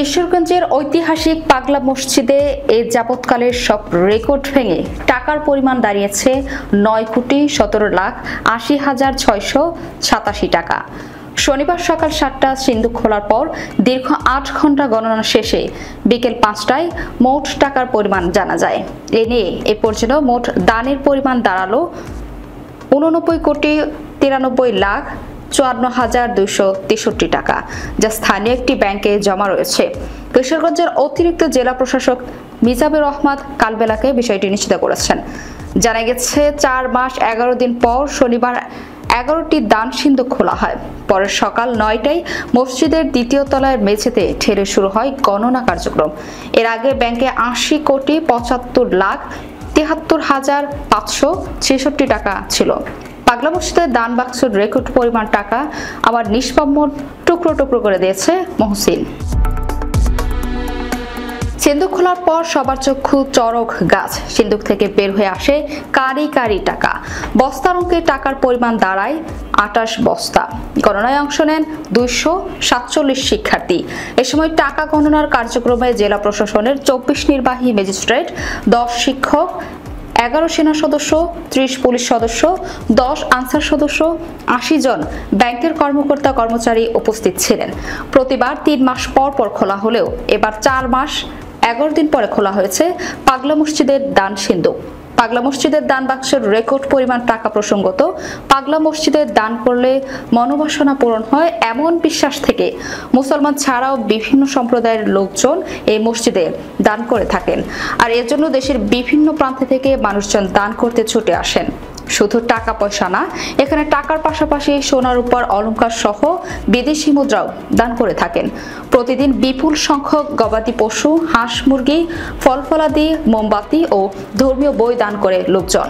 কিশোরগঞ্জের ঐতিহাসিক পাগলা মসজিদে এই যাবৎকালের সব রেকর্ড ভেঙে টাকার পরিমাণ দাঁড়িয়েছে 9,17,80,687 টাকা। শনিবার সকাল 7টা সিন্দুক খোলার পর দীর্ঘ 8 ঘন্টা গণনা শেষে বিকেল 5টায় মোট টাকার পরিমাণ জানা যায়। এ নিয়ে এ পর্যন্ত মোট দানের পরিমাণ দাঁড়ালো 89,93,54,263 টাকা, যা স্থানীয় একটি ব্যাংকে জমা রয়েছে। কিশোরগঞ্জের অতিরিক্ত জেলা প্রশাসক মিজানুর রহমান কালবেলাকে বিষয়টি নিশ্চিত করেছেন। জানা গেছে 4 মাস 11 দিন পর শনিবার 11টি দান সিন্দুক খোলা হয়। পরের সকাল 9টায় মসজিদের দ্বিতীয় তলার মেঝেতে ঠেলে শুরু হয় গণনা কার্যক্রম। এর আগে ব্যাংকে 80,75,73,566 টাকা ছিল। পাগলা মসজিদের দান বাক্সের রেকর্ড পরিমাণ টাকা আবার নিষ্পাম্য টুকরো টুকরো করে দিয়েছে মহসিন। সিন্দুক খোলার পর সবার চক্ষু চড়ক গাছ। সিন্দুক থেকে বের হয়ে আসে কারি কারি টাকা। বস্তার অঙ্কে টাকার পরিমাণ দাঁড়ায় 28 বস্তা। গণনায় অংশ নেন 247 শিক্ষার্থী। এ সময় টাকা গণনার কার্যক্রমে জেলা প্রশাসনের 24 নির্বাহী ম্যাজিস্ট্রেট, 10 শিক্ষক, 11 সেনা সদস্য, 30 পুলিশ সদস্য, 10 আনসার সদস্য, 80 জন ব্যাংকের কর্মকর্তা কর্মচারী উপস্থিত ছিলেন। প্রতিবার 3 মাস পর পর খোলা হলেও এবার 4 মাস 11 দিন পরে খোলা হয়েছে পাগলা মসজিদের দান সিন্দুক। পাগলা মসজিদের দান বাক্সের রেকর্ড পরিমাণ টাকা প্রসঙ্গত, পাগলা মসজিদের দান করলে মনোবাসনা পূরণ হয় এমন বিশ্বাস থেকে মুসলমান ছাড়াও বিভিন্ন সম্প্রদায়ের লোকজন এই মসজিদে দান করে থাকেন। আর এর জন্য দেশের বিভিন্ন প্রান্ত থেকে মানুষজন দান করতে ছুটে আসেন। শুধু টাকা পয়সা না, এখানে টাকার পাশাপাশি সোনার উপর অলংকার সহ বিদেশি মুদ্রাও দান করে থাকেন। প্রতিদিন বিপুল সংখ্যক গবাদি পশু, হাঁস মুরগি, ফল ফলাদি, মোমবাতি ও ধর্মীয় বই দান করে লোকজন।